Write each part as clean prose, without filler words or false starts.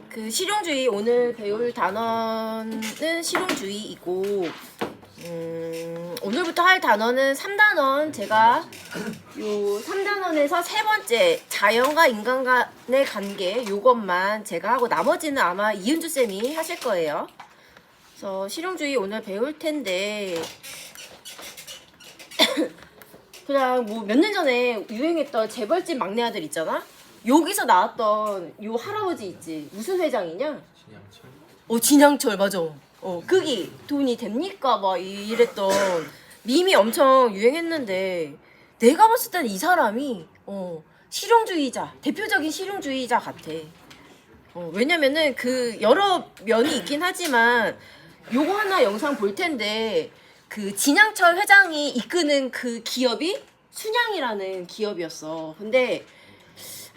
그 실용주의 오늘 배울 단어는 실용주의이고 오늘부터 할 단어는 3단원 제가 요 3단원에서 세 번째 자연과 인간 간의 관계 요것만 제가 하고 나머지는 아마 이은주 쌤이 하실 거예요. 그래서 실용주의 오늘 배울 텐데 그냥 뭐 몇 년 전에 유행했던 재벌집 막내 아들 있잖아? 여기서 나왔던 요 할아버지 있지? 무슨 회장이냐? 진양철? 진양철 맞아. 그기 돈이 됩니까? 막 이랬던 밈이 엄청 유행했는데 내가 봤을 때는 이 사람이 실용주의자, 대표적인 실용주의자 같아. 왜냐면은 그 여러 면이 있긴 하지만 요거 하나 영상 볼 텐데 그 진양철 회장이 이끄는 그 기업이 순양이라는 기업이었어. 근데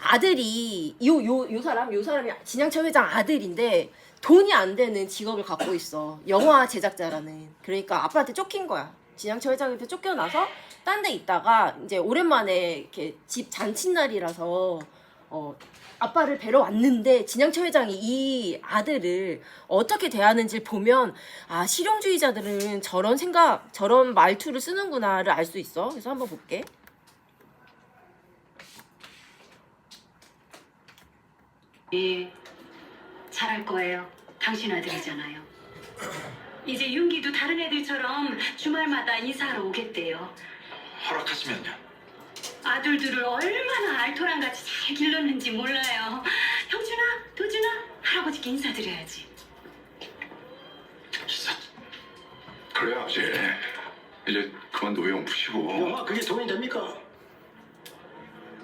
아들이 요 사람이 진양철 회장 아들인데 돈이 안 되는 직업을 갖고 있어. 영화 제작자라는. 그러니까 아빠한테 쫓긴 거야. 진양철 회장한테 쫓겨나서 딴 데 있다가 이제 오랜만에 이렇게 집 잔칫날이라서 아빠를 뵈러 왔는데 진양철 회장이 이 아들을 어떻게 대하는지를 보면 아 실용주의자들은 저런 생각, 저런 말투를 쓰는구나를 알 수 있어. 그래서 한번 볼게. 예, 잘할 거예요. 당신 아들이잖아요. 이제 윤기도 다른 애들처럼 주말마다 인사하러 오겠대요. 허락하시면요. 아들들을 얼마나 알토란같이 잘 길렀는지 몰라요. 형준아, 도준아, 할아버지께 인사드려야지. 그래요, 아버지. 이제 그만 노예용 푸시고. 영화 그게 도움이 됩니까?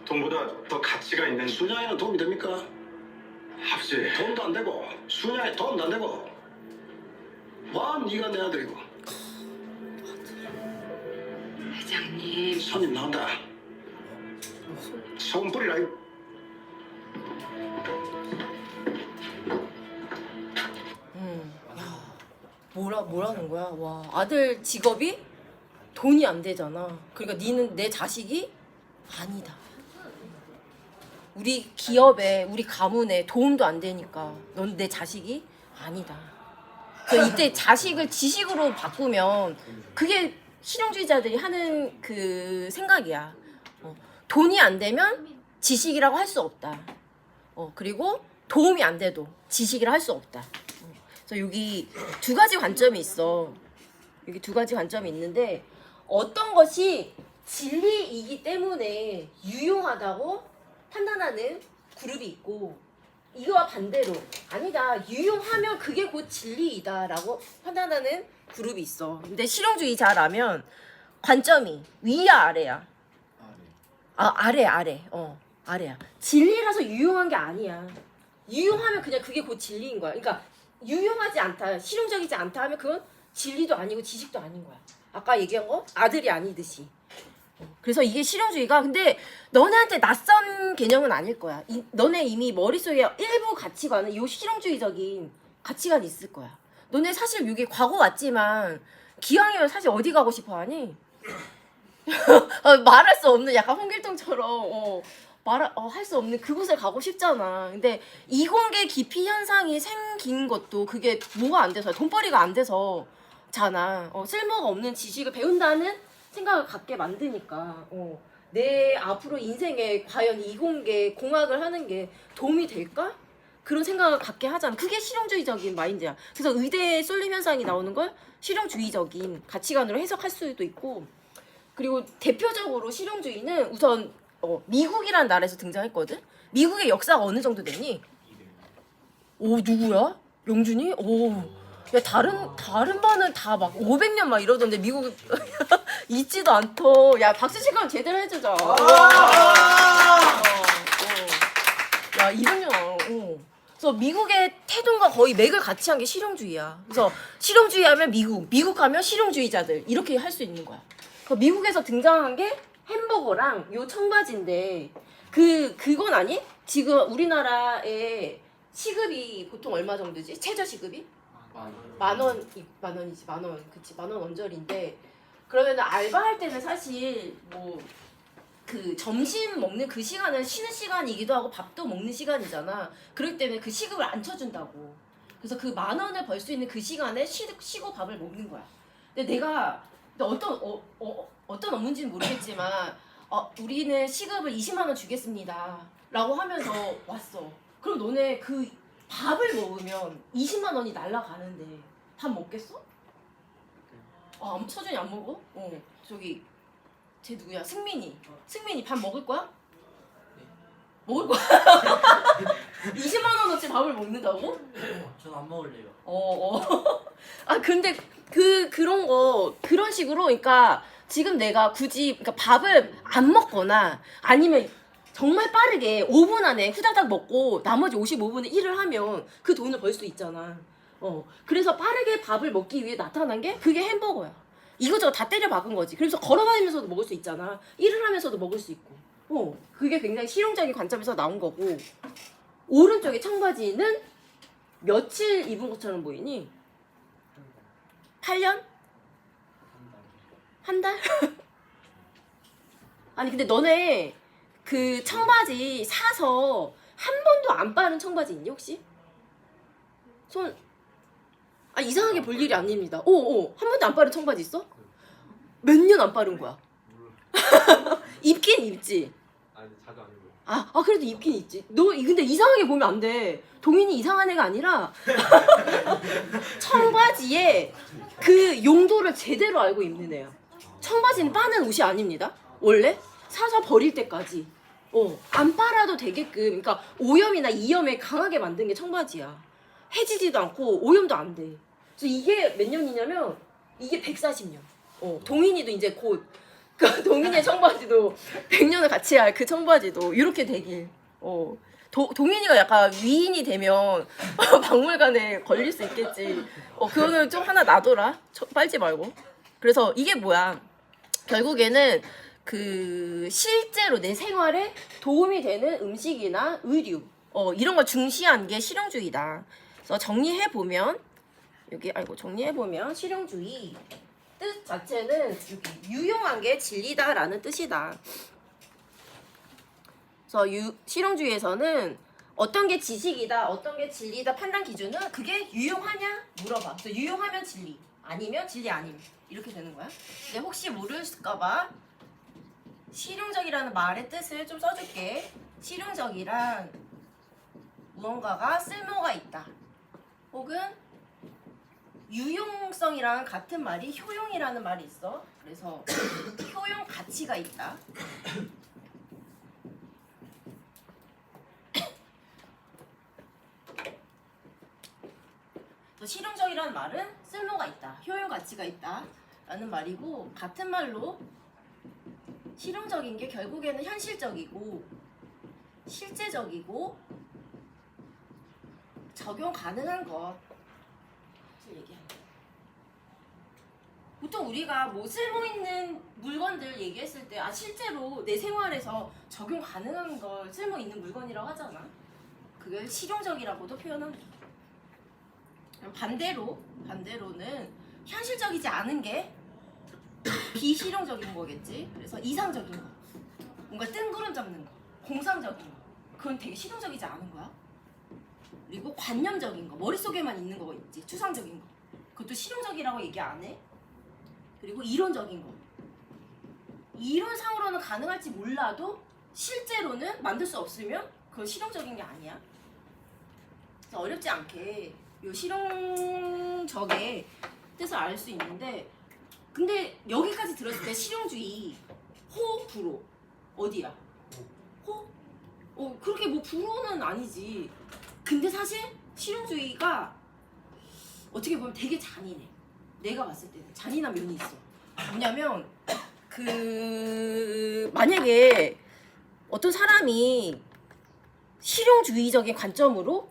돈보다 더 가치가 있는 순양에는 도움이 됩니까? 아버지. 돈도 안 되고 순양에 돈도 안 되고 와 네가 내 아들이고. 회장님. 손님 나온다. 소금 뿌리라. 뭐라는 거야? 와, 아들 직업이 돈이 안 되잖아. 그러니까 니는 내 자식이 아니다. 우리 기업에, 우리 가문에 도움도 안 되니까 넌 내 자식이 아니다. 그래서 이때 자식을 지식으로 바꾸면 그게 실용주의자들이 하는 그 생각이야. 돈이 안 되면 지식이라고 할 수 없다. 그리고 도움이 안 돼도 지식이라 할 수 없다. 그래서 여기 두 가지 관점이 있어. 여기 두 가지 관점이 있는데 어떤 것이 진리이기 때문에 유용하다고 판단하는 그룹이 있고 이거와 반대로 아니다. 유용하면 그게 곧 진리이다 라고 판단하는 그룹이 있어. 근데 실용주의자라면 관점이 위야 아래야? 아래. 아래야. 진리라서 유용한 게 아니야. 유용하면 그냥 그게 곧 진리인 거야. 그러니까 유용하지 않다, 실용적이지 않다 하면 그건 진리도 아니고 지식도 아닌 거야. 아까 얘기한 거 아들이 아니듯이. 그래서 이게 실용주의가 근데 너네한테 낯선 개념은 아닐 거야. 너네 이미 머릿속에 일부 가치관은 요 실용주의적인 가치관이 있을 거야. 너네 사실 여기 과거 왔지만 기왕이면 사실 어디 가고 싶어 하니? 말할 수 없는 약간 홍길동처럼 할 수 없는 그곳에 가고 싶잖아. 근데 이공계 기피 현상이 생긴 것도 그게 뭐가 안 돼서 돈벌이가 안 돼서잖아. 쓸모가 없는 지식을 배운다는 생각을 갖게 만드니까 내 앞으로 인생에 과연 이공계 공학을 하는 게 도움이 될까? 그런 생각을 갖게 하잖아. 그게 실용주의적인 마인드야. 그래서 의대에 쏠림 현상이 나오는 걸 실용주의적인 가치관으로 해석할 수도 있고 그리고 대표적으로 실용주의는 우선 미국이라는 나라에서 등장했거든? 미국의 역사가 어느 정도 되니? 누구야? 영준이? 야, 다른 반은 다 막 500년 막 이러던데, 미국 있지도 않더. 야, 박수 칠 거면 제대로 해주자. 야, 200년. 그래서 미국의 태도가 거의 맥을 같이 한 게 실용주의야. 그래서 실용주의 하면 미국 하면 실용주의자들. 이렇게 할 수 있는 거야. 미국에서 등장한 게 햄버거랑 요 청바지인데 그건 아니? 지금 우리나라에 시급이 보통 얼마 정도지? 최저 시급이? 만 원이지. 만 원. 그치. 10,000원 언저리인데 그러면 알바할 때는 사실 뭐 그 점심 먹는 그 시간은 쉬는 시간이기도 하고 밥도 먹는 시간이잖아. 그렇기 때문에 그 시급을 안 쳐준다고. 그래서 그 10,000원을 벌 수 있는 그 시간에 쉬고 밥을 먹는 거야. 근데 내가 어떤 업무인지는 모르겠지만 우리는 시급을 20만 원 주겠습니다 라고 하면서 왔어. 그럼 너네 그 밥을 먹으면 20만 원이 날라가는데 밥 먹겠어? 서준이 안 먹어? 저기 쟤 누구야? 승민이 밥 먹을 거야? 먹을 거야? 20만 원어치 밥을 먹는다고? 전 안 먹을래요. 근데 그런 식으로, 그러니까 지금 내가 굳이, 그러니까 밥을 안 먹거나 아니면 정말 빠르게 5분 안에 후다닥 먹고 나머지 55분에 일을 하면 그 돈을 벌 수 있잖아. 그래서 빠르게 밥을 먹기 위해 나타난 게 그게 햄버거야. 이거저거 다 때려 박은 거지. 그래서 걸어다니면서도 먹을 수 있잖아. 일을 하면서도 먹을 수 있고. 그게 굉장히 실용적인 관점에서 나온 거고. 오른쪽에 청바지는 며칠 입은 것처럼 보이니? 8년? 한 달? 아니 근데 너네 그 청바지 사서 한 번도 안 빠른 청바지 있니 혹시? 이상하게 볼 일이 아닙니다. 한 번도 안 빠른 청바지 있어? 몇 년 안 빠른 거야? 입긴 입지? 아니 자주 안 입어요. 그래도 입긴 있지. 너 근데 이상하게 보면 안 돼. 동인이 이상한 애가 아니라 청바지에 그 용도를 제대로 알고 입는 애야. 청바지는 빠는 옷이 아닙니다. 원래 사서 버릴 때까지 안 빨아도 되게끔, 그러니까 오염이나 이염에 강하게 만든 게 청바지야. 해지지도 않고 오염도 안 돼. 그래서 이게 몇 년이냐면 이게 140년. 동인이도 이제 곧 그 동인의 청바지도 100년을 같이 할 그 청바지도 이렇게 되길. 동인이가 약간 위인이 되면 박물관에 걸릴 수 있겠지. 그거는 좀 하나 놔둬라. 빨지 말고. 그래서 이게 뭐야? 결국에는 그 실제로 내 생활에 도움이 되는 음식이나 의류 이런 걸 중시한 게 실용주의다. 그래서 정리해보면 실용주의 뜻 자체는 유용한 게 진리다라는 뜻이다. 그래서 실용주의에서는 어떤 게 지식이다, 어떤 게 진리다 판단 기준은 그게 유용하냐 물어봐. 그래서 유용하면 진리, 아니면 진리 아님 이렇게 되는 거야. 근데 혹시 모르실까봐 실용적이라는 말의 뜻을 좀 써줄게. 실용적이란 무언가가 쓸모가 있다, 혹은 유용성이랑 같은 말이 효용이라는 말이 있어. 그래서 효용 가치가 있다. 실용적이라는 말은 쓸모가 있다, 효용 가치가 있다 라는 말이고, 같은 말로 실용적인 게 결국에는 현실적이고 실제적이고 적용 가능한 것 얘기하는 거야. 보통 우리가 뭐 쓸모 있는 물건들 얘기했을 때 실제로 내 생활에서 적용 가능한 걸 쓸모 있는 물건이라고 하잖아. 그걸 실용적이라고도 표현합니다. 반대로는 현실적이지 않은 게 비실용적인 거겠지. 그래서 이상적인 거, 뭔가 뜬구름 잡는 거, 공상적인 거, 그건 되게 실용적이지 않은 거야. 그리고 관념적인 거, 머릿속에만 있는 거 있지, 추상적인 거, 그것도 실용적이라고 얘기 안 해. 그리고 이론적인 거, 이론상으로는 가능할지 몰라도 실제로는 만들 수 없으면 그건 실용적인 게 아니야. 그래서 어렵지 않게 요 실용적의 뜻을 알 수 있는데, 근데 여기까지 들었을 때 실용주의 호 불호 어디야? 호? 그렇게 뭐 불호는 아니지. 근데 사실 실용주의가 어떻게 보면 되게 잔인해. 내가 봤을 때는 잔인한 면이 있어. 뭐냐면 만약에 어떤 사람이 실용주의적인 관점으로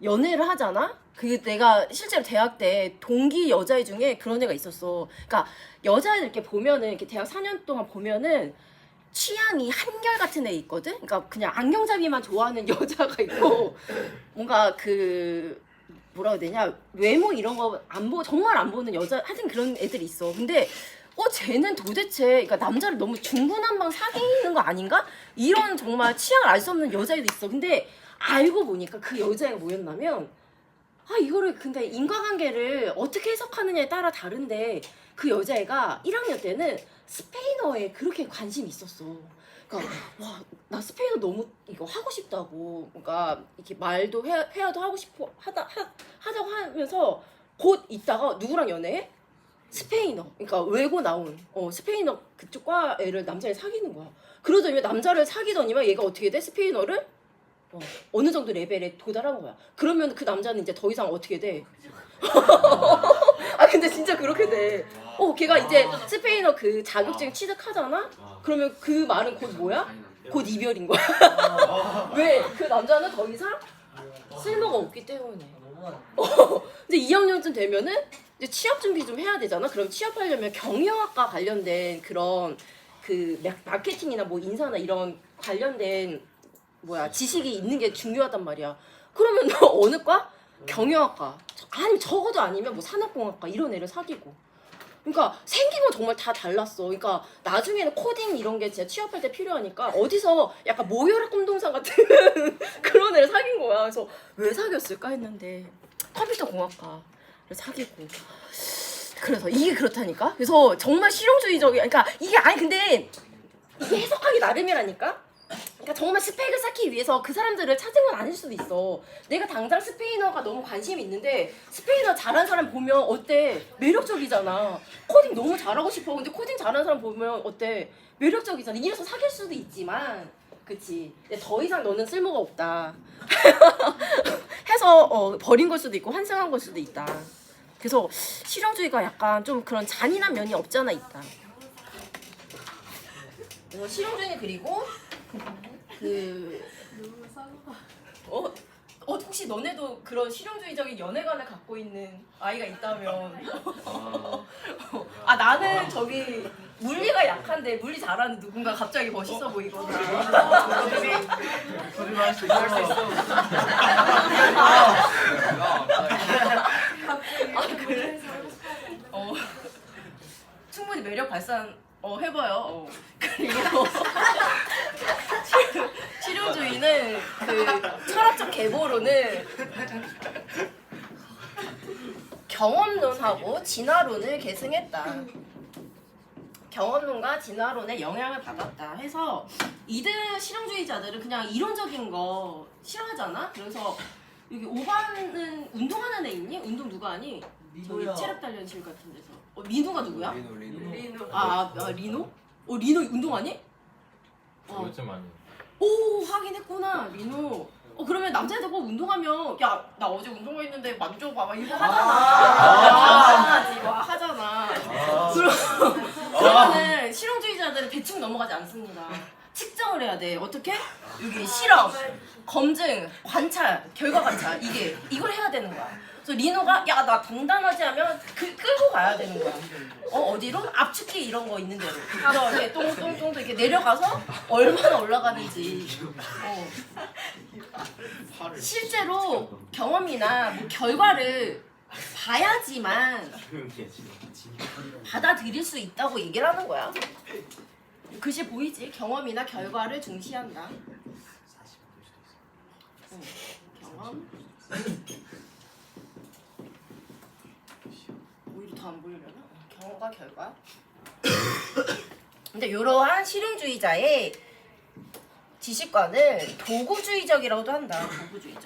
연애를 하잖아? 내가 실제로 대학 때 동기 여자애 중에 그런 애가 있었어. 그러니까 여자애들 이렇게 보면은, 이렇게 대학 4년 동안 보면은 취향이 한결같은 애 있거든? 그러니까 그냥 안경잡이만 좋아하는 여자가 있고, 뭔가 뭐라고 해야 되냐, 외모 이런 거 정말 안 보는 여자, 하여튼 그런 애들이 있어. 근데 쟤는 도대체 그러니까 남자를 너무 중구난방 사귀는 거 아닌가? 이런 정말 취향을 알 수 없는 여자애도 있어. 근데 알고 보니까 그 여자애가 뭐였냐면 이거를 근데 인과관계를 어떻게 해석하느냐에 따라 다른데 그 여자애가 1학년 때는 스페인어에 그렇게 관심이 있었어. 그러니까 와, 나 스페인어 너무 이거 하고 싶다고. 그러니까 이렇게 말도 회화도 하고 싶어 하자고 하면서 곧 있다가 누구랑 연애해? 스페인어. 그러니까 외고 나온 스페인어 그쪽 과 애를 남자애 사귀는 거야. 그러더니 남자를 사귀더니만 얘가 어떻게 돼? 스페인어를 어느 정도 레벨에 도달한 거야. 그러면 그 남자는 이제 더 이상 어떻게 돼? 근데 진짜 그렇게 돼. 걔가 이제 스페인어 그 자격증 취득하잖아? 그러면 그 말은 곧 뭐야? 곧 이별인 거야. 왜? 그 남자는 더 이상 쓸모가 없기 때문에. 근데 2학년쯤 되면은 이제 취업 준비 좀 해야 되잖아? 그럼 취업하려면 경영학과 관련된 그런 그 마케팅이나 뭐 인사나 이런 관련된 지식이 있는 게 중요하단 말이야. 그러면 너 어느 과? 경영학과. 아니 적어도 아니면 뭐 산업공학과 이런 애를 사귀고. 그러니까 생긴 건 정말 다 달랐어. 그러니까 나중에는 코딩 이런 게 진짜 취업할 때 필요하니까 어디서 약간 모혈학 꿈동산 같은 그런 애를 사귄 거야. 그래서 왜 사귀었을까 했는데 컴퓨터 공학과를 사귀고. 그래서 이게 그렇다니까. 그래서 정말 실용주의적이. 그러니까 이게 근데 이게 해석하기 나름이라니까. 그러니까 정말 스펙을 쌓기 위해서 그 사람들을 찾은 건 아닐 수도 있어. 내가 당장 스페인어가 너무 관심이 있는데 스페인어 잘하는 사람 보면 어때? 매력적이잖아. 코딩 너무 잘하고 싶어. 근데 코딩 잘하는 사람 보면 어때? 매력적이잖아. 이래서 사귈 수도 있지만 그치. 근데 더 이상 너는 쓸모가 없다 해서 버린 걸 수도 있고 환승한 걸 수도 있다. 그래서 실용주의가 약간 좀 그런 잔인한 면이 없잖아 있다. 실용주의는 그리고 혹시 너네도 그런 실용주의적인 연애관을 갖고 있는 아이가 있다면 나는 저기 물리가 약한데 물리 잘하는 누군가 갑자기 멋있어 보이거나 거짓말 할수 있어. 그래? 충분히 매력 발산 해봐요. 그리고 실용주의는 그 철학적 계보로는 경험론하고 진화론을 계승했다. 경험론과 진화론에 영향을 받았다 해서 이들 실용주의자들은 그냥 이론적인 거 싫어하잖아. 그래서 여기 5반은 운동하는 애 있니? 운동 누가 하니? 저기 체력 단련실 같은 데서. 민호가 누구야? 리노. 리노? 리노 운동하니? 요즘 많이. 오 하긴 했구나 리노. 그러면 남자애들 꼭 운동하면 야 나 어제 운동했는데 만져봐봐 이거 하잖아. 하잖아. 그러면은 실용주의자들은 대충 넘어가지 않습니다. 측정을 해야 돼. 어떻게? 여기 실험, 검증, 관찰, 결과 관찰 이걸 해야 되는 거야. 그래서 리노가 야 나 단단하지 하면 끌고 가야 되는 거야. 어디로? 압축기 이런 거 있는 데로. 그래서 이렇게 똥똥똥 이렇게 내려가서 얼마나 올라가는지. 실제로 경험이나 뭐 결과를 봐야지만 받아들일 수 있다고 얘기를 하는 거야. 글씨 보이지? 경험이나 결과를 중시한다. 경험. 오히려 더 안 보이려나? 경험과 결과. 근데 이러한 실용주의자의 지식관을 도구주의적이라고도 한다. 도구주의적.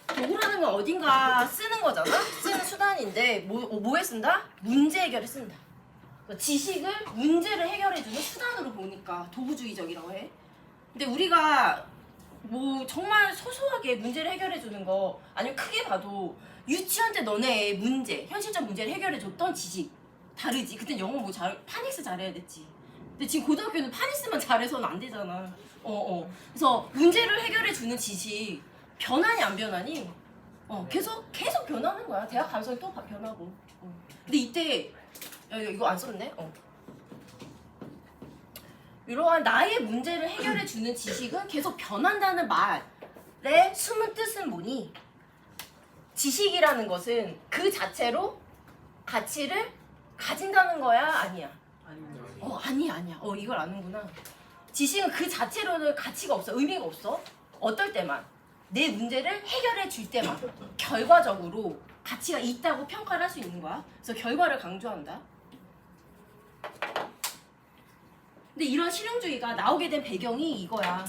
도구라는 건 어딘가 쓰는 거잖아? 쓰는 수단인데 뭐에 쓴다? 문제 해결에 쓴다. 지식을 문제를 해결해주는 수단으로 보니까 도구주의적이라고 해. 근데 우리가 뭐 정말 소소하게 문제를 해결해주는 거 아니면 크게 봐도 유치원 때 너네 문제, 현실적 문제를 해결해줬던 지식 다르지. 그땐 영어 파닉스 잘해야 됐지. 근데 지금 고등학교는 파닉스만 잘해서는 안 되잖아. 그래서 문제를 해결해주는 지식 변하니 안 변하니? 계속 변하는 거야. 대학 감성이 또 변하고. 근데 이때 이거 안 썼네? 이러한 나의 문제를 해결해주는 지식은 계속 변한다는 말의 숨은 뜻은 뭐니? 지식이라는 것은 그 자체로 가치를 가진다는 거야? 아니야? 아닙니다. 아니야. 이걸 아는구나. 지식은 그 자체로는 가치가 없어. 의미가 없어. 어떨 때만. 내 문제를 해결해 줄 때만. 결과적으로 가치가 있다고 평가를 할 수 있는 거야. 그래서 결과를 강조한다. 근데 이런 실용주의가 나오게 된 배경이 이거야.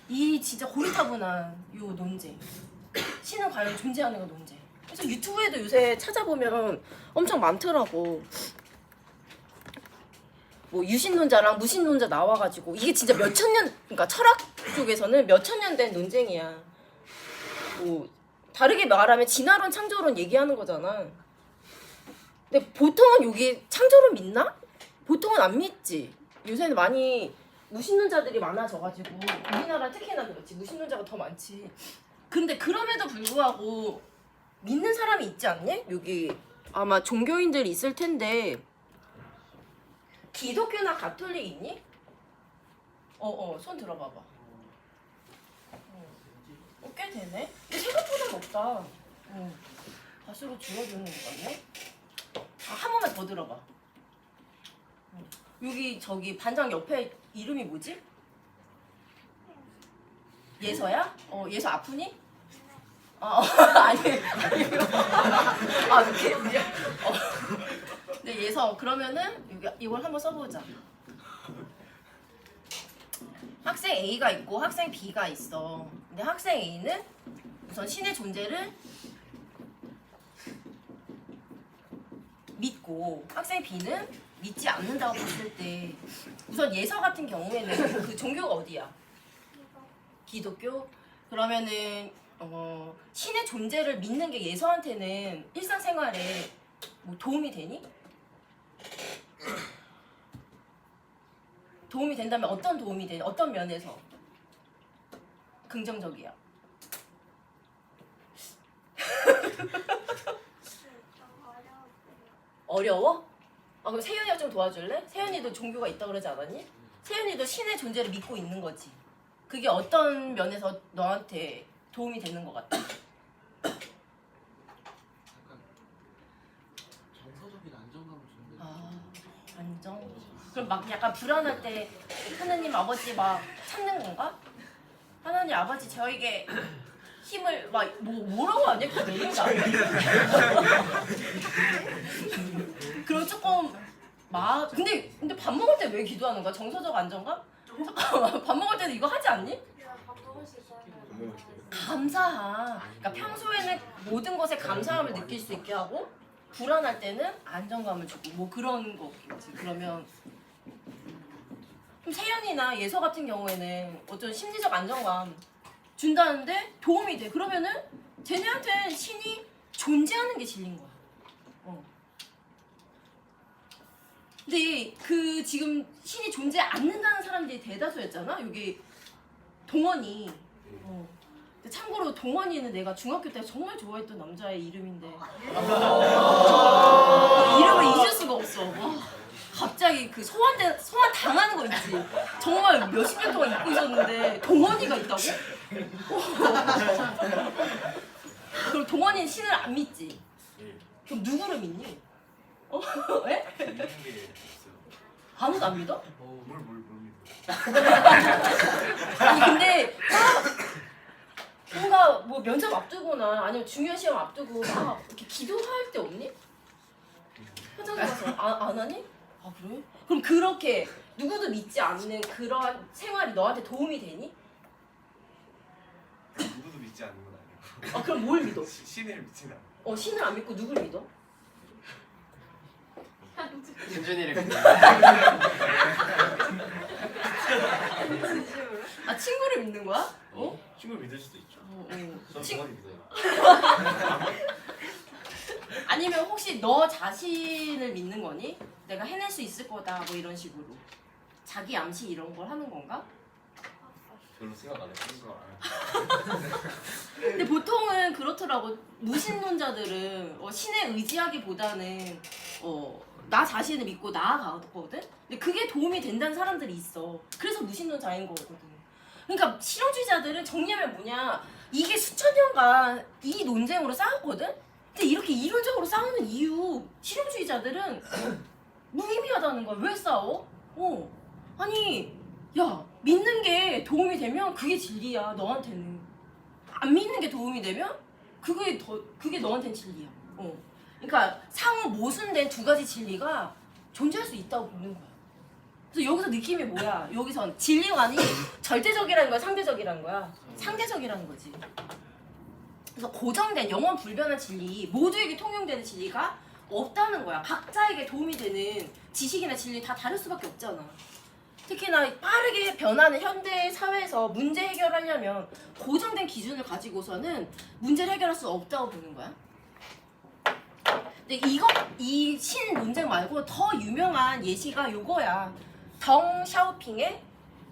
이 진짜 고리타분한 요 논쟁. 신은 과연 존재하는가 논쟁. 그래서 유튜브에도 요새 찾아보면 엄청 많더라고. 뭐 유신론자랑 무신론자 나와가지고 이게 진짜 몇천 년, 그러니까 철학 쪽에서는 몇천 년 된 논쟁이야. 뭐 다르게 말하면 진화론, 창조론 얘기하는 거잖아. 근데 보통은 여기 창조론 믿나? 보통은 안 믿지. 요새는 많이 무신론자들이 많아져가지고 우리나라 특히나 그렇지. 무신론자가 더 많지. 근데 그럼에도 불구하고 믿는 사람이 있지 않니? 여기 아마 종교인들이 있을 텐데 기독교나 가톨릭 있니? 손 들어봐봐. 꽤 되네? 근데 생각보다 없다. 갈수록 줄어드는 것 같네? 한 번만 더 들어봐. 여기 저기 반장 옆에 이름이 뭐지? 예서야? 예서 아프니? 아니. 이렇게. 네, 예서 그러면은 이걸 한번 써보자. 학생 A가 있고 학생 B가 있어. 근데 학생 A는 우선 신의 존재를 믿고 학생 B는 믿지 않는다고 봤을 때 우선 예서 같은 경우에는 그 종교가 어디야? 기독교? 그러면은 신의 존재를 믿는 게 예서한테는 일상생활에 뭐 도움이 되니? 도움이 된다면 어떤 도움이 되니? 어떤 면에서 긍정적이야? 어려워? 그럼 세연이가 좀 도와줄래? 세연이도 종교가 있다고 그러지 않았니? 세연이도 신의 존재를 믿고 있는 거지. 그게 어떤 면에서 너한테 도움이 되는 것 같아? 약간 정서적인 안정감을 주는데. 안정. 그럼 막 약간 불안할 때 하나님 아버지 막 찾는 건가? 하나님 아버지 저에게 힘을 막 뭐라고 하냐? 그 내린다. 그럼 조금 근데 밥 먹을 때 왜 기도하는 거야? 정서적 안정감? 잠깐만, 밥 먹을 때는 이거 하지 않니? 감사함. 그러니까 평소에는 모든 것에 감사함을 느낄 수 있게 하고 불안할 때는 안정감을 주고 뭐 그런 거겠지. 그러면 세연이나 예서 같은 경우에는 어떤 심리적 안정감 준다는데 도움이 돼. 그러면은 쟤네한테는 신이 존재하는 게 진리인 거야. 근데 그 지금 신이 존재 않는다는 사람들이 대다수였잖아. 여기 동원이. 근데 참고로 동원이는 내가 중학교 때 정말 좋아했던 남자의 이름인데 이름을 잊을 수가 없어. 갑자기 그 소환 당하는 거 있지. 정말 몇십 년 동안 잊고 있었는데 동원이가 있다고? 그럼 동원이는 신을 안 믿지? 그럼 누구를 믿니? 왜? 믿는 게 있어요. 아무도 안 믿어? 뭘 믿어? 아니 근데 뭔가 뭐 면접 앞두거나 아니면 중요한 시험 앞두고 막 이렇게 기도할 때 없니? 화장실 가서 안 하니? 그래? 그럼 그렇게 누구도 믿지 않는 그러한 생활이 너한테 도움이 되니? 누구도 믿지 않는 건 아니고. 그럼 뭘 믿어? 신을 믿지는 않아. 신을 안 믿고 누굴 믿어? 진준이를 믿는. 친구를 믿는 거야? 친구를 믿을 수도 있죠. 저는 친- 동원이 믿어요. 아니면 혹시 너 자신을 믿는 거니? 내가 해낼 수 있을 거다 뭐 이런 식으로 자기 암시 이런 걸 하는 건가? 별로 생각 안 해. 근데 보통은 그렇더라고. 무신론자들은 신에 의지하기보다는 나 자신을 믿고 나아가거든. 근데 그게 도움이 된다는 사람들이 있어. 그래서 무신론자인 거거든. 그러니까 실용주의자들은 정리하면 뭐냐, 이게 수천 년간 이 논쟁으로 싸웠거든. 근데 이렇게 이론적으로 싸우는 이유 실용주의자들은 무의미하다는 거야. 왜 싸워? 아니 야 믿는 게 도움이 되면 그게 진리야 너한테는. 안 믿는 게 도움이 되면 그게 너한테는 진리야. 그러니까 상호 모순된 두 가지 진리가 존재할 수 있다고 보는 거야. 그래서 여기서 느낌이 뭐야? 여기선 진리관이 절대적이라는 거야, 상대적이라는 거야? 상대적이라는 거지. 그래서 고정된 영원 불변한 진리, 모두에게 통용되는 진리가 없다는 거야. 각자에게 도움이 되는 지식이나 진리 다 다를 수밖에 없잖아. 특히나 빠르게 변하는 현대 사회에서 문제 해결하려면 고정된 기준을 가지고서는 문제를 해결할 수 없다고 보는 거야. 근데 이 신논쟁 말고 더 유명한 예시가 요거야. 덩 샤오핑의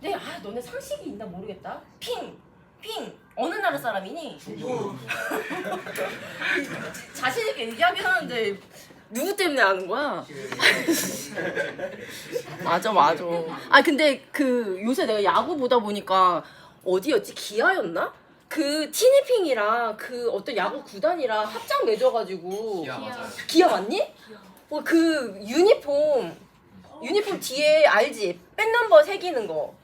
너네 상식이 있나 모르겠다. 핑 어느 나라 사람이니? 자신 있게 얘기하긴 하는데 누구 때문에 아는 거야? 맞아. 근데 요새 내가 야구 보다 보니까 어디였지? 기아였나? 그 티니핑이랑 그 어떤 야구 구단이랑 합작 맺어가지고 기아 맞니? 그 유니폼 뒤에 알지? 백넘버 새기는 거.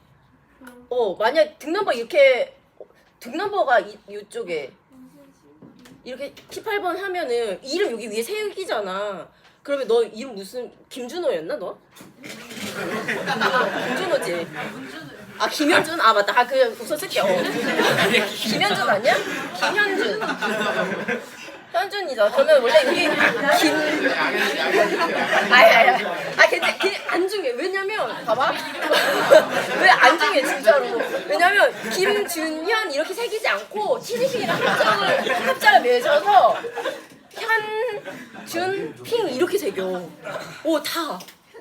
만약 등넘버 이렇게 등넘버가 이쪽에 이렇게 18번 하면은 이름 여기 위에 새기잖아. 그러면 너 이름 무슨 김준호였나 너? 김준호지. 김현준? 맞다. 우선 쓸게. 김현준 아니야? 김현준. 현준이죠. 그러면 원래 여기 안 중요해. 왜냐면 봐봐. 왜 안 중요해 진짜로. 왜냐면 김준현 이렇게 새기지 않고 티니핑이랑 합작을 맺어서 현준핑 이렇게 새겨.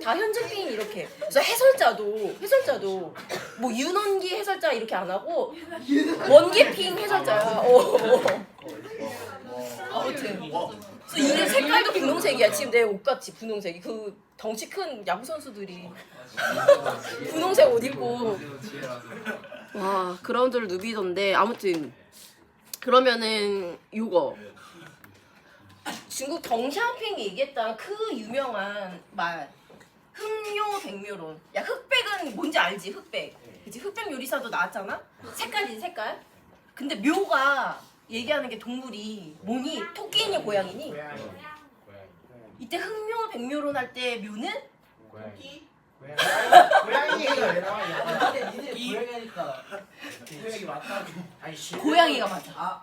다 현준핑 이렇게. 그래서 해설자도 뭐 윤원기 해설자 이렇게 안 하고 원기핑 해설자야. 아무튼 그래서 이게 색깔도 분홍색이야. 지금 내 옷같이 분홍색이. 그 덩치 큰 야구 선수들이 분홍색 옷 입고 와 그라운드를 누비던데. 아무튼 그러면은 요거 중국 덩샤오핑이 얘기했던 그 유명한 말 흑묘백묘론. 야 흑백은 뭔지 알지? 흑백. 그치? 흑백 요리사도 나왔잖아? 색깔이지 색깔. 근데 묘가 얘기하는 게 동물이 뭐니? 토끼니 고양이니? 이때 흑묘백묘론 할 때 묘는? 고양이가 왜 나와? 니네 고양이니까 고양이 맞다고. 고양이가 맞아.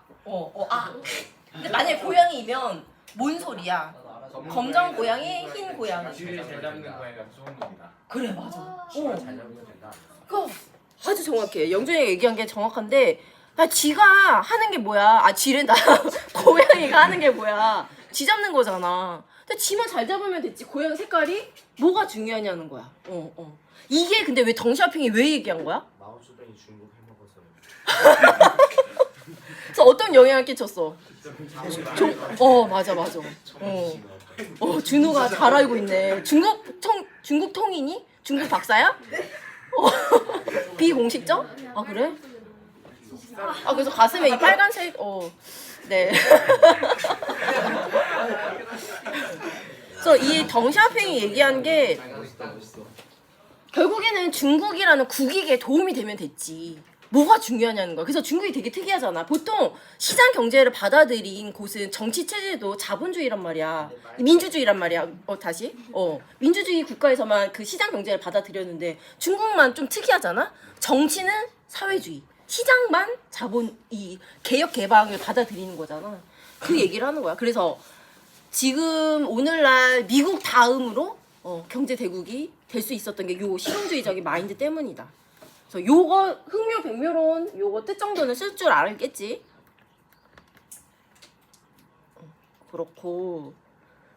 근데 만약에 고양이면 뭔 소리야? 검정 고양이, 흰 고양이. 쥐를 잘 잡는 고양이가 좋은 겁니다. 그래 맞아. 쥐를 잘 잡으면 된다. 그거 아주 정확해. 영준이가 얘기한 게 정확한데 쥐가 하는 게 뭐야? 쥐랜다. 고양이가 하는 게 뭐야? 쥐 잡는 거잖아. 근데 쥐만 잘 잡으면 됐지. 고양이 색깔이 뭐가 중요하냐는 거야. 이게 근데 왜 덩샤오핑이 왜 얘기한 거야? 마오쩌둥이 중국 해먹어서. 그래서 어떤 영향을 끼쳤어? 맞아. 준호가 잘 알고 있네. 중국 통이니? 중국 박사야? 비공식적? 그래? 그래서 가슴에 이 빨간색 네. 그래서 이 덩샤오핑이 얘기한 게 결국에는 중국이라는 국익에 도움이 되면 됐지. 뭐가 중요하냐는 거야. 그래서 중국이 되게 특이하잖아. 보통 시장 경제를 받아들인 곳은 정치 체제도 자본주의란 말이야. 민주주의란 말이야. 민주주의 국가에서만 그 시장 경제를 받아들였는데 중국만 좀 특이하잖아. 정치는 사회주의, 시장만 이 개혁 개방을 받아들이는 거잖아. 그 얘기를 하는 거야. 그래서 지금 오늘날 미국 다음으로 경제 대국이 될 수 있었던 게 요 실용주의적인 마인드 때문이다. 그래서 요거 흑묘백묘론 요거 뜻 정도는 쓸 줄 알겠지. 그렇고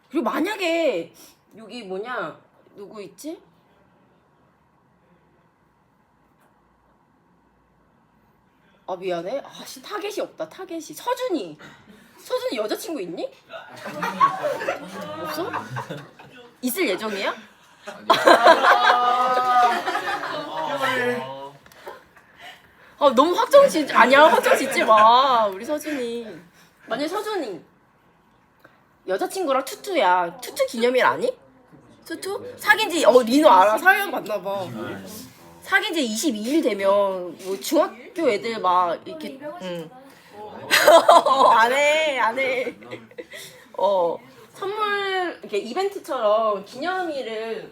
그리고 만약에 여기 누구 있지? 미안해. 타겟이 없다. 서준이 여자친구 있니? 없어? 있을 예정이야? 너무 확정 짓지 마. 우리 서준이. 만약에 서준이 여자친구랑 투투야. 투투 기념일 아니? 투투? 사귄지 리노 알아. 사연 봤나봐. 사귄지 22일 되면 뭐 중학교 애들 막 이렇게 안해 선물 이렇게 이벤트처럼 기념일을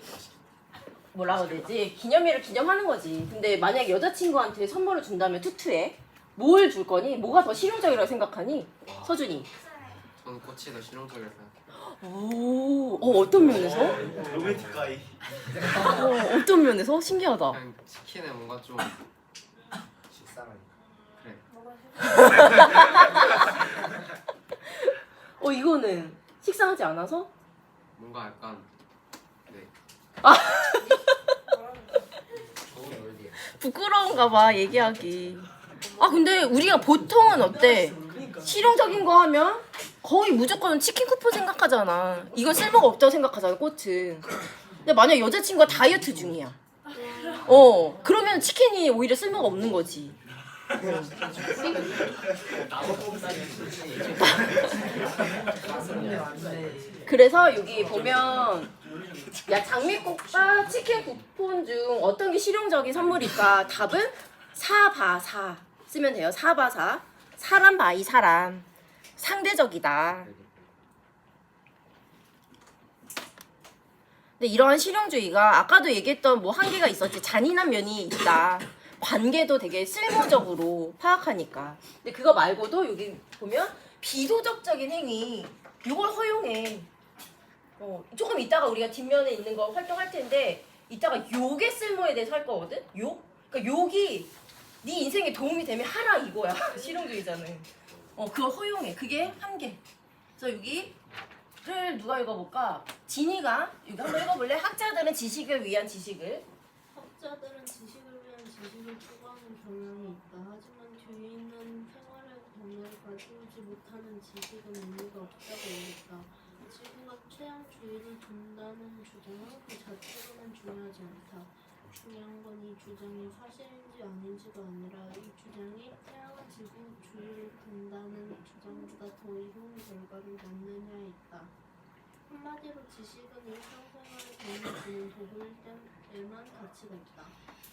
뭐라고 해야 되지? 기념일을 기념하는 거지. 근데 만약에 여자친구한테 선물을 준다면 투투에 뭘 줄 거니? 뭐가 더 실용적이라고 생각하니? 서준이. 저는 꽃이 더 실용적이라고 생각해요. 어떤 면에서? 로맨틱 가이. 어떤 면에서? 신기하다. 그냥 치킨에 뭔가 좀 식상하니까. 이거는 식상하지 않아서? 뭔가 약간 네. 좋은 놀이야. 부끄러운가 봐 얘기하기. 근데 우리가 보통은 어때? 실용적인 거 하면 거의 무조건 치킨 쿠폰 생각하잖아. 이건 쓸모가 없다고 생각하잖아, 꽃은. 근데 만약 여자친구가 다이어트 중이야. 그러면 치킨이 오히려 쓸모가 없는 거지. 그래서 여기 보면 장미꽃과 치킨 쿠폰 중 어떤 게 실용적인 선물일까? 답은 4바4 쓰면 돼요. 4바4. 사람 바이 사람. 상대적이다. 근데 이러한 실용주의가 아까도 얘기했던 뭐 한계가 있었지. 잔인한 면이 있다. 관계도 되게 쓸모적으로 파악하니까. 근데 그거 말고도 여기 보면 비도덕적인 행위 이걸 허용해. 조금 이따가 우리가 뒷면에 있는 거 활동할 텐데 이따가 욕의 쓸모에 대해서 할 거거든. 욕? 그러니까 욕이 네 인생에 도움이 되면 하라 이거야. 실용주의자는. 그걸 허용해. 그게 한계. 그래서 여기를 누가 읽어볼까? 진이가 여기 한번 읽어볼래? 학자들은 지식을 위한 지식을. 학자들은 지식을 위한 지식을 추구하는 경향이 있다. 하지만 뒤에 있는 생활의 경험을 가지지 못하는 지식은 의미가 없다고 여겼다. 지구가 최양주의를 둔다는 주장은 그 자체로는 중요하지 않다. 중요한 건 이 주장이 사실인지 아닌지가 아니라 이 주장이 태양은 지구주의를 둔다는 주장보다 더 이로운 결과를 낳느냐에 있다. 한마디로 지식은 일상생활에 도움을 주는 도구일 때에만 가치가 있다.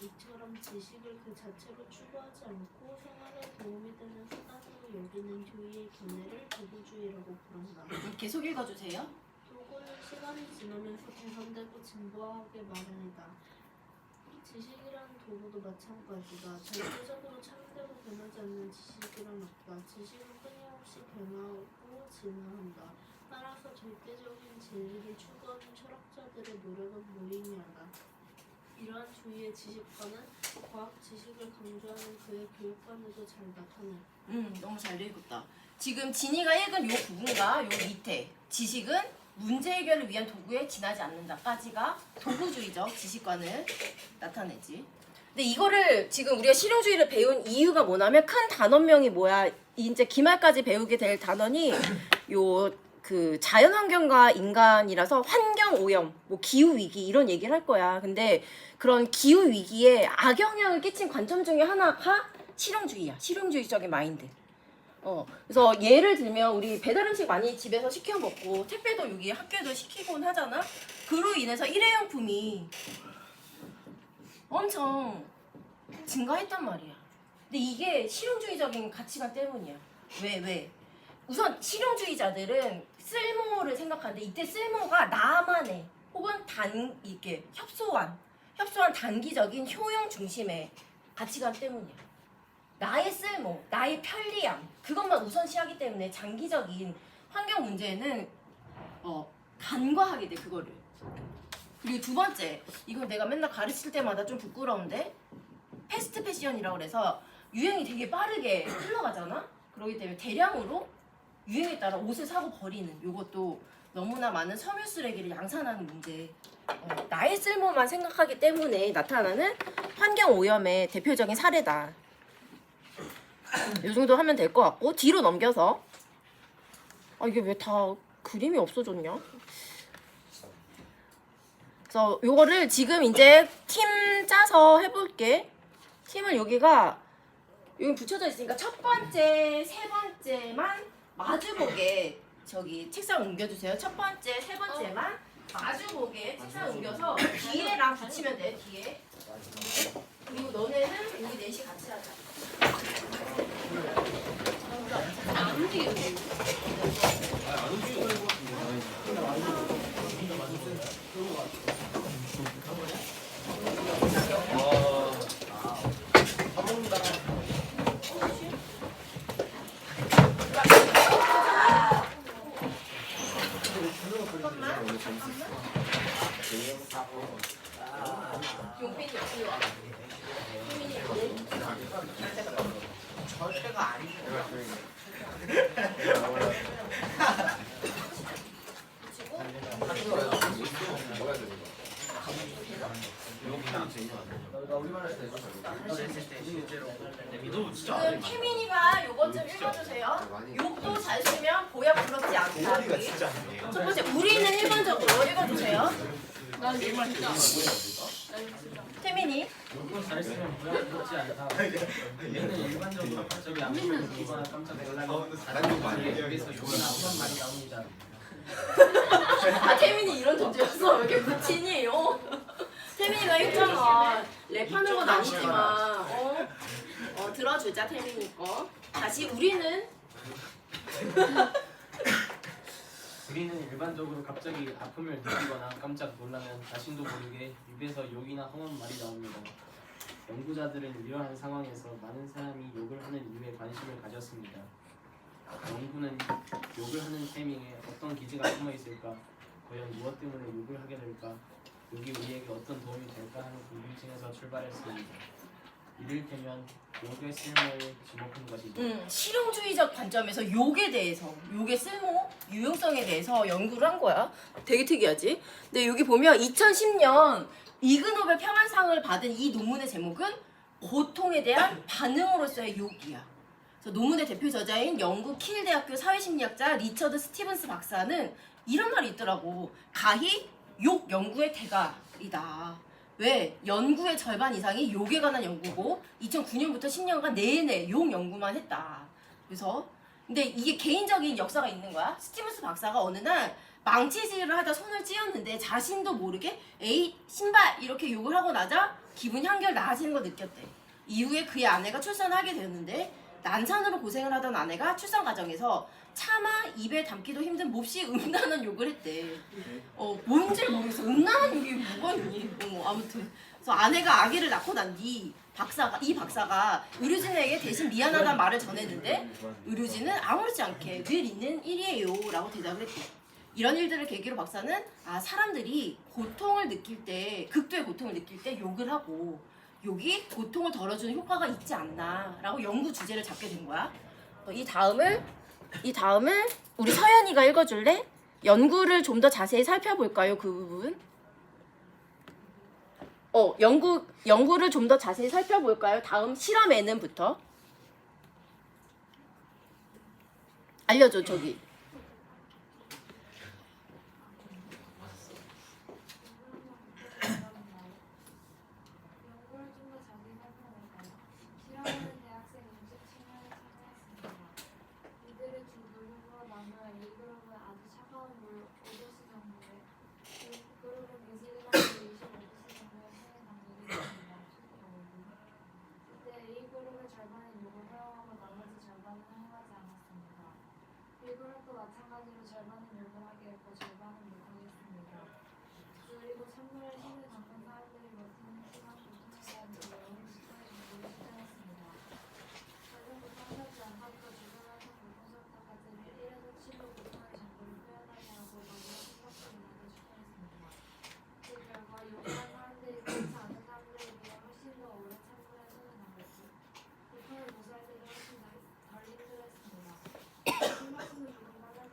이처럼 지식을 그 자체로 추구하지 않고 생활에 도움이 되는 수단으로 여기는 주의의 견해를 도구주의라고 부른다. 계속 읽어주세요. 도구는 시간이 지나면서 개선되고 진보하게 마련이다. 지식이라는 도구도 마찬가지다. 절대적으로 참되고 변하지 않는 지식이란 없다. 지식은 끊임없이 변하고 진화한다. 따라서 절대적인 진리를 추구하는 철학자들의 노력은 무의미하다. 이러한 주의의 지식과는 과학 지식을 강조하는 그의 교육관에도 잘 나타내. 너무 잘 읽었다. 지금 진이가 읽은 요 부분과 요 밑에 지식은 문제 해결을 위한 도구에 지나지 않는다까지가 도구주의적 지식관을 나타내지. 근데 이거를 지금 우리가 실용주의를 배운 이유가 뭐냐면 큰 단원명이 뭐야? 이제 기말까지 배우게 될 단원이 요 그 자연환경과 인간이라서 환경오염, 뭐 기후위기 이런 얘기를 할 거야. 근데 그런 기후위기에 악영향을 끼친 관점 중에 하나가 실용주의야. 실용주의적인 마인드. 그래서 예를 들면 우리 배달 음식 많이 집에서 시켜 먹고 택배도 여기 학교에도 시키곤 하잖아. 그로 인해서 일회용품이 엄청 증가했단 말이야. 근데 이게 실용주의적인 가치관 때문이야. 왜? 우선 실용주의자들은 쓸모를 생각하는데 이때 쓸모가 나만의 혹은 이렇게 협소한 단기적인 효용 중심의 가치관 때문이야. 나의 쓸모, 나의 편리함 그것만 우선시하기 때문에 장기적인 환경 문제는 간과하게 돼 그거를. 그리고 두 번째, 이건 내가 맨날 가르칠 때마다 좀 부끄러운데 패스트 패션이라고 그래서 유행이 되게 빠르게 흘러가잖아. 그렇기 때문에 대량으로 유행에 따라 옷을 사고 버리는 이것도 너무나 많은 섬유 쓰레기를 양산하는 문제. 나의 쓸모만 생각하기 때문에 나타나는 환경 오염의 대표적인 사례다. 이 정도 하면 될 것 같고 뒤로 넘겨서 이게 왜 다 그림이 없어졌냐? 그래서 요거를 지금 이제 팀 짜서 해볼게. 팀을 여기 붙여져 있으니까 첫 번째, 세 번째만 마주보게 저기 책상 옮겨주세요. 첫 번째, 세 번째만 마주보게 책상 옮겨서 뒤에랑 붙이면 돼. 뒤에. 그리고 너네는 여기 넷이 같이 하자. 안 움직여. 용빈이 어디 와? 용빈이 여기. 절대가 아니고. 나 우리말 할때 했을 때 실제로 믿어 진짜 지금 태민이가 요것 좀 읽어주세요. 욕도 잘 쓰면 보약 부럽지 않다. 우리. 첫 번째, 우리는 일반적으로 읽어주세요. 태민이. 욕도 잘 쓰면 보약 부럽지 않다. 얘는 일반적으로 갑자기 아무리 누구나 깜짝 놀라고 여기서 욕을 아무런 말이 나옵니다. 아 태민이 이런 존재였어. 왜 이렇게 붙이니? 태민이가 했잖아. 랩하는 건 아니지만 들어주자 태민이 거. 다시 우리는 우리는 일반적으로 갑자기 아픔을 느끼거나 깜짝 놀라면 자신도 모르게 입에서 욕이나 험한 말이 나옵니다. 연구자들은 이러한 상황에서 많은 사람이 욕을 하는 이유에 관심을 가졌습니다. 연구는 욕을 하는 타이밍에 어떤 기제가 숨어 있을까? 과연 무엇 때문에 욕을 하게 될까? 욕이 우리에게 어떤 도움이 될까 하는 궁금증에서 출발했습니다. 이를테면 욕의 쓸모에 주목한 것이죠. 실용주의적 관점에서 욕에 대해서, 욕의 쓸모, 유용성에 대해서 연구를 한 거야. 되게 특이하지? 근데 여기 보면 2010년 이그노벨 평화상을 받은 이 논문의 제목은 고통에 대한 반응으로서의 욕이야. 그래서 논문의 대표 저자인 영국 킬 대학교 사회심리학자 리처드 스티븐스 박사는 이런 말이 있더라고. 가히 욕 연구의 대가이다. 왜? 연구의 절반 이상이 욕에 관한 연구고 2009년부터 10년간 내내 욕 연구만 했다. 그래서 근데 이게 개인적인 역사가 있는 거야. 스티븐스 박사가 어느 날 망치질을 하다 손을 찧었는데 자신도 모르게 에이 신발 이렇게 욕을 하고 나자 기분이 한결 나아지는 걸 느꼈대. 이후에 그의 아내가 출산을 하게 되었는데 난산으로 고생을 하던 아내가 출산 과정에서 차마 입에 담기도 힘든 몹시 음란한 욕을 했대. 뭔지 모르겠어. 음란한 욕이 뭐가 있니? 아무튼. 그래서 아내가 아기를 낳고 난 뒤 이 박사가 의료진에게 대신 미안하다는 말을 전했는데 의료진은 아무렇지 않게 늘 있는 일이에요 라고 대답을 했대. 이런 일들을 계기로 박사는 사람들이 고통을 느낄 때, 극도의 고통을 느낄 때 욕을 하고 욕이 고통을 덜어주는 효과가 있지 않나 라고 연구 주제를 잡게 된 거야. 이 다음을 우리 서연이가 읽어줄래? 연구를 좀 더 자세히 살펴볼까요? 그 부분. 연구를 좀 더 자세히 살펴볼까요? 다음 실험 N부터. 알려줘, 저기. 연구를 좀 더 자세히 살펴볼까요? 실험하는 대학생 음식 친화에 참여했습니다. 이들의 두 그룹으로 나누어 A그룹은 아주 차가운 물 5도씨 정도에 B그룹은 배수기랑 25도씨 정도의 체내 당력이 있습니다. 이때 A그룹의 절반은 욕을 허용하고 나머지 절반은 허용하지 않았습니다. B그룹도 마찬가지로 절반은 욕을 하게 했고 절반은 못하겠습니다. 그리고 찬물에 힘을 담은 사람들이 맡는 심한 고통에 대한 내용을 시청해 주기로 시작했습니다. 전혀 고통스럽지 않다부터 주변에서 고통스럽다 까지를 1에서 7로 고통의 정도를 표현하게 하고 마지막 생각들을 나눠 추천했습니다. 그 결과 욕한 사람들이 그렇지 않은 사람들에 비해 훨씬 더 오래 찬물에 손을 담았고 고통을 무사할 때도 훨씬 덜 힘들었습니다. 숨막히는 조금 빨라질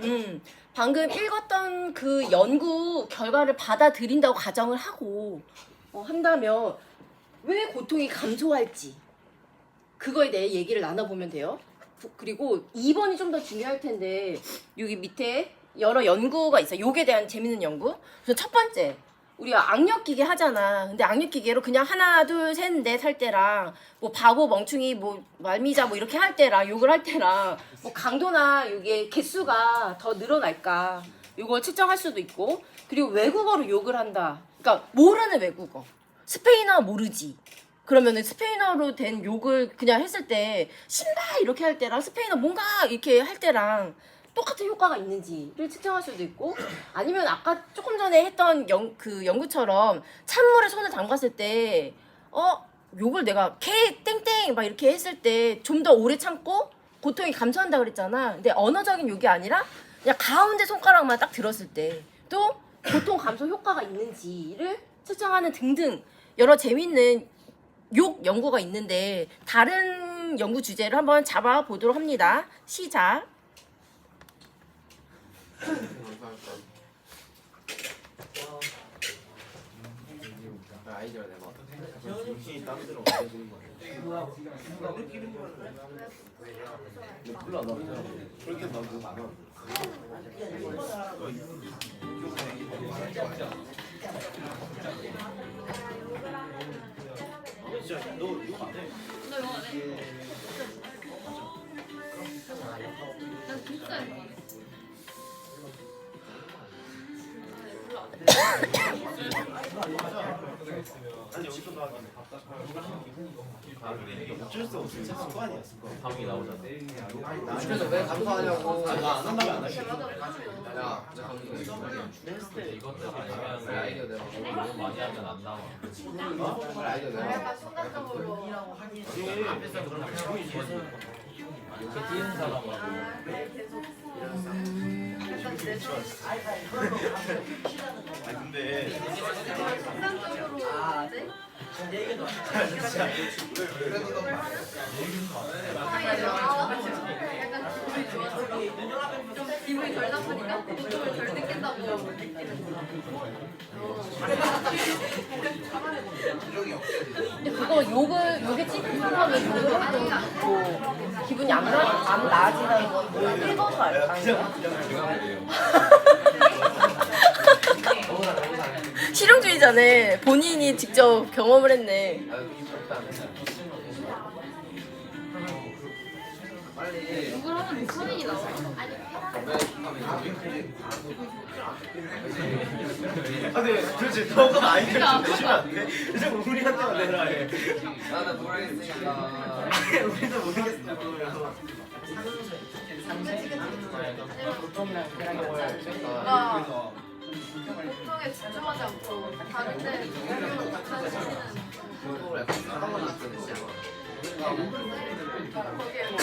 때는 방금 읽었던 그 연구 결과를 받아들인다고 가정을 하고 한다면 왜 고통이 감소할지 그거에 대해 얘기를 나눠보면 돼요. 그리고 2번이 좀 더 중요할 텐데 여기 밑에 여러 연구가 있어요. 욕에 대한 재밌는 연구. 그래서 첫 번째, 우리가 악력 기계 하잖아. 근데 악력 기계로 그냥 하나, 둘, 셋, 넷 할 때랑 뭐 바보, 멍충이, 뭐 말미자 뭐 이렇게 할 때랑 욕을 할 때랑 뭐 강도나 이게 개수가 더 늘어날까 이걸 측정할 수도 있고 그리고 외국어로 욕을 한다. 그러니까 모르는 외국어. 스페인어 모르지. 그러면은 스페인어로 된 욕을 그냥 했을 때 신바 이렇게 할 때랑 스페인어 뭔가 이렇게 할 때랑 똑같은 효과가 있는지를 측정할 수도 있고 아니면 아까 조금 전에 했던 그 연구처럼 찬물에 손을 담갔을 때 욕을 내가 개 땡땡 막 이렇게 했을 때 좀 더 오래 참고 고통이 감소한다 그랬잖아. 근데 언어적인 욕이 아니라 그냥 가운데 손가락만 딱 들었을 때 또 고통 감소 효과가 있는지를 측정하는 등등 여러 재밌는 욕 연구가 있는데 다른 연구 주제를 한번 잡아보도록 합니다. 시작. 아이디어 내봐. 몰라 나 그렇게 나도 많아. 진짜 너 이거 안 해? 아니 여기서 나가면 어쩔 수 없어. 습관이야 습관. 감이 나오잖아. 그래서 왜 감사하냐고. 나안 한다면 안 할게. 야, 이것도 아니면 아이디어 내봐. 너무 많이 하면 안 나와. 아이디어 내봐. 순간적으로 앞에서 그러면 기분이 좋아지. 이렇게 뛰는 사람하고 아 근데 순간적으로 이제 약간 기분이 좋아지고 좀 기분이 덜 나쁘니까 고통을 덜 느낀다고 느끼는 거야. 근데 그거 욕에 찌릿하면 욕을 해도 뭐 기분이 안 나아지는 건 뭐 읽어서 알까요? 실용주의자네. 본인이 직접 경험을 했네. 욕을 하면 도파민이 나와. 아 근데 도대체 너가 아이디어 좀 내주면 안 돼? 자꾸 우리한테만 내라 해. 나는 모르겠으니까. 우리도 모르겠어 그러면서. 뭔가 고통에 집중하지 않고 다른데 관심이는 그걸 약간 사랑만 느끼는 거야. 거기에 뭐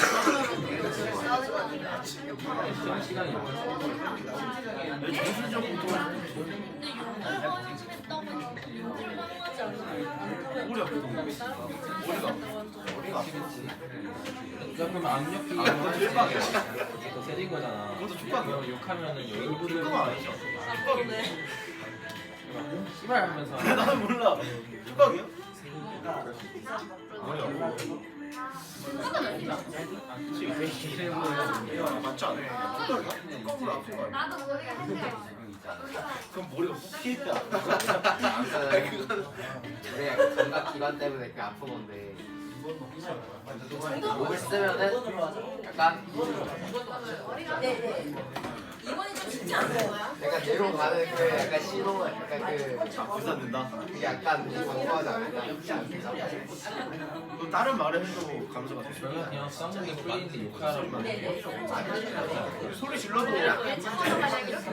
짜증나는 시간이 그러면 악력 기계가 더 세진 거잖아. 그것도 촉각이야. 그럼 욕하면은 여인분들 촉각은 아니죠. 촉각이야. 씨발 하면서 나는 몰라. 촉각이야? 맞지 않아? 촉각이야? 촉각으로 안 촉각. 나도 모르겠는데 그럼 머리가 뽑히겠다. 아무튼 우리 약간 감각 기관 때문에 그게 아픈 건데 목을 쓰면은 약간 네네. 이번에 좀 쉽지 않은 거야? 약간 뒤로 가는 그 약간 신호가 약간 그 부산된다. 그게 약간 궁금하지 않을까? 또 다른 말을 해도 감소가 돼. 저는 그냥 쌍둥이 뿌리는데 욕하라고 소리 질러도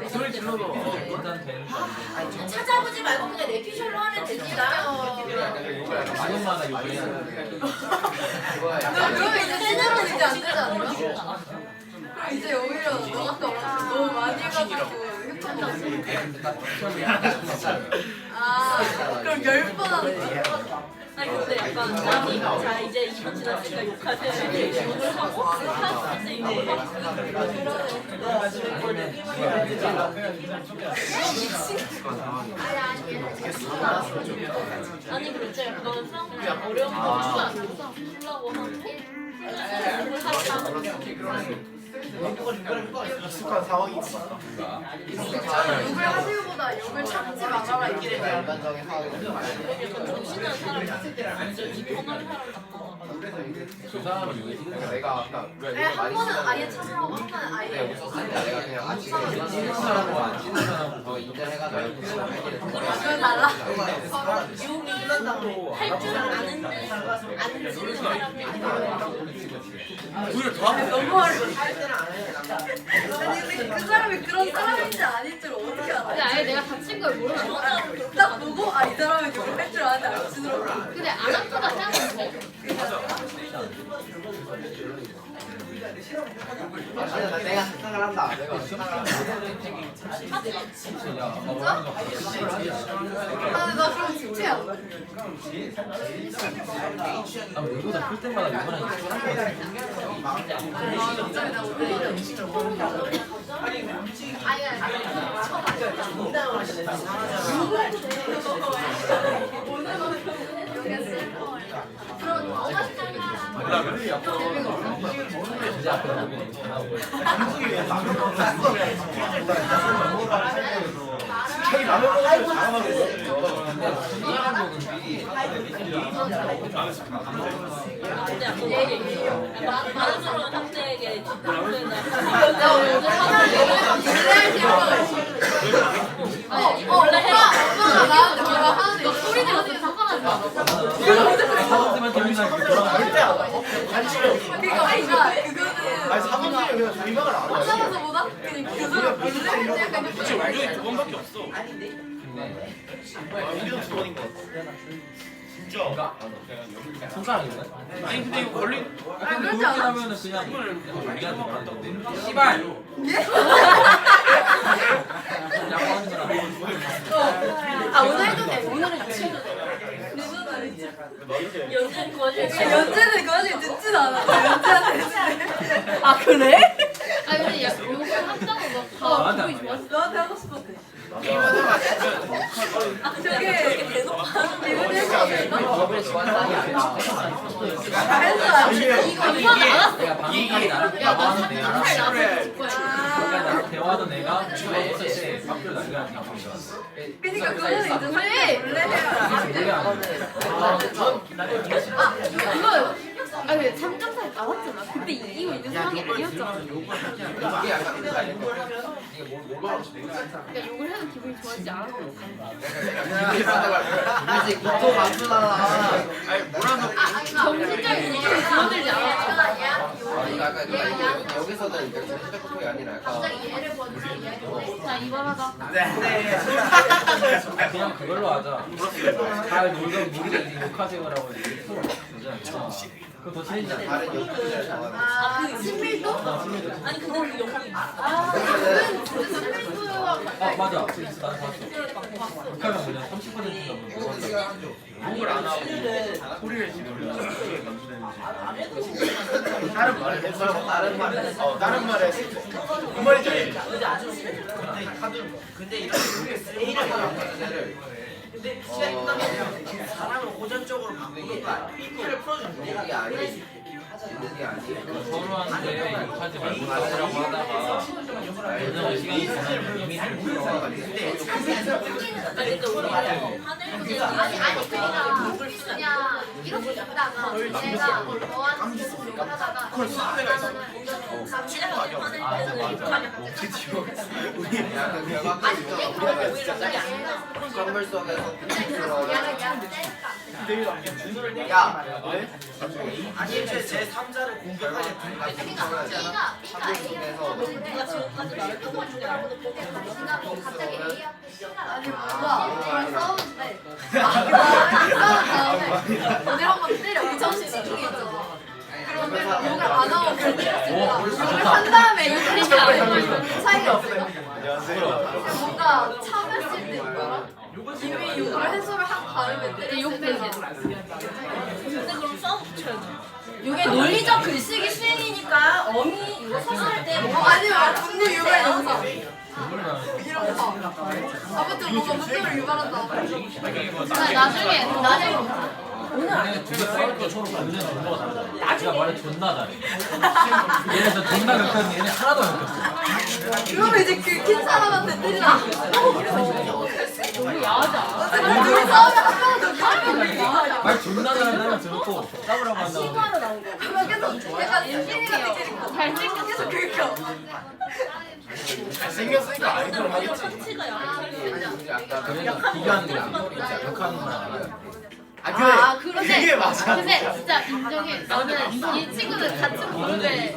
소리 질러도 일단 되는지 안 되는지 찾아보지 말고 그냥 내피셜로 하면 되지. 약간 욕을 약간 많이 지금마다 욕을 해야 쓰는 돼. 그거야 약간 그러면 이제 세자면 이제 안 되지 않을까? 그럼 이제 오히려 너가 너무 많이 해가지고 흡착하지. 그럼 10번 하는 거야? 아니 근데 약간 남이 자 이제 이번 지났으니까 욕하세요 욕을 하고 할 수 있는 아니 그럼 이제 너는 사람들이 어려운 거 주지 않고서 주려고 하고 욕을 하고 익숙한 상황인 것 같다. 욕을 하시고 사람보다 욕을 참지 말아라 이게. 일반적인 상황에서 정신은 사람 봤을 때 완전 기권한 사람 같고. 그 사람은 왜 내가 아까 한 번은 아예 참으라고 한 번은 아예. 웃었을 때 내가 그냥 아침에 찌는 사람하고 안 찌는 사람하고 더 인정해가지고 그건 달라. 욕이 할 줄 아는 지는 사람이 오히려 더 아프다. 너무 어려워. 아니 근데 그 사람이 그런 사람인지 아닌지 어떻게 알아? 근데 아예 내가 다친 걸 모르면 딱 보고 아 이 사람은 욕을 할 줄 아는데 안 치더라고. 근데 안 아프다 생각하면 돼. 내가 생각을 한다. 내가 생각을 한다. 아, 나 그럼 진짜야. 아, 외국에서 풀 때마다 이거랑 갑자기 나 오늘 진짜 앞에 나오면 자기 라면 먹으면 당황하겠어. 만화스러운 남자에게 뒷담화나 원래 해. 너 소리 들었으면 상관하지 마. 사람들만 재밌는 게 돌아가. 절대 안 와. 관심이 그러니까 그거는 아니 사무실에 그냥 조이방을 안 와. 하면서보다 그냥 그 사람 본래 약간 그치, 완전히 두 번밖에 없어. 우리도 두 번인 것 같아. 진짜. 손가락인가? 아니 근데 이거 걸린. 근데 그렇지 그렇게 않아? 하면은 그냥 우리한테 받던데. 씨발. 양보하는 사람. 아 오늘도 돼. 오늘은 같이. 연준 거실. 연재는 그 와중에 듣지도 않아. 연재한테 아 그래? 아니 근데 야 욕을 한다고 막다 맞아. 보이지 마. 너한테 하고 싶었대. 아 저게 계속 하는 기분이 했어. 법을 좋아하는 아니야. 이거 이건 알았어. 내가 방금까지 나랑 대화하는 내가 나랑 대화하던 애가 주에 있을 때 학교 나가야지. 그러니까 그거는 이제 원래 해야. 이거 아니 삼겹살 나왔잖아. 근데 이기고 있는 상황이 아니었잖아. 이게 약간 그거 아니야? 이게 뭘 하고 싶어? 그러니까 욕을 해도 기분이 좋아지지 않아. 이제 고통 감수잖아. 정신적인 욕을 보여들지 않아. 이거 약간 여기서는 이제 정신적 고통이 아니라 약간 자 이발하자. 그냥 그걸로 하자. 잘 놀던 우리가 이제 욕하세요라고 이제 서로 그러잖아. 그거 더 체이잖아. 다른 욕구를 좋아하는. 아그 친밀도? 아니 근데 그 영상이 아 맞아. 그 있어. 나도 봤어. 북한은 그냥 30% 넘는 욕을 안 하고 소리를 지르면 어떻게 감수되는지. 다른 말을 해서 다른 말에 그 말이죠. 근데 이런 A를 근데 시간이 끝나면 사람을 호전적으로 바꾸는 거야. 피크를 풀어주는 거야. 이게 아니지. 이게 아니지. 서로 하는데 욕하지 말고 하라고 하다가 왜냐면 시간이 지나면 이미 근데 우리 화내는 아니 그러니까 그냥 이렇게 있다가 내가 너한테 계속 욕을 하다가 약간 결과적으로 건물 속에서 야, 아니 제 3자를 공격하는 갑자기 아니 뭔가 싸우는데 싸운 다음에 어디 한번 때려 정신 집중이 있잖아. 그러면 욕을 안 하고 욕을 한 다음에 욕을 하면 차이가 없어요. 뭔가 참았을 때 이미 욕을 해소를 한 다음에 때려 욕 대신. 근데 그럼 싸움 붙여야지. 이게 논리적 글쓰기 수행이니까 어미 이거 서술할 때 뭐 아니면 분노 유발 영상 이런 거 아무튼 뭔가 분노를 유발한다. 나중에 오늘 안 얘네 둘이 싸울 때 서로 완전 정보가 다르잖아. 제가 말을 존나 잘해. 얘네 저 존나 격했는데 얘네 하나도 안 격했어. 그러면 이제 그 사람한테 때리라. 우리 야하자. 우리 싸우면 한 명도 가면 말 존나 잘한다면 들었고 싸우라고 한다고. 신고하러 나온 거. 그러면 계속 약간 인기리 같은 캐릭터. 잘생긴 계속 그니까. 잘생겼으니까 아이돌 하겠지. 상체가 약간. 그래서 비교하는 거야. 욕하는 거야. 아, 그런데 그게 맞아. 근데 진짜 인정해. 나는 이 친구들 같은 그룹에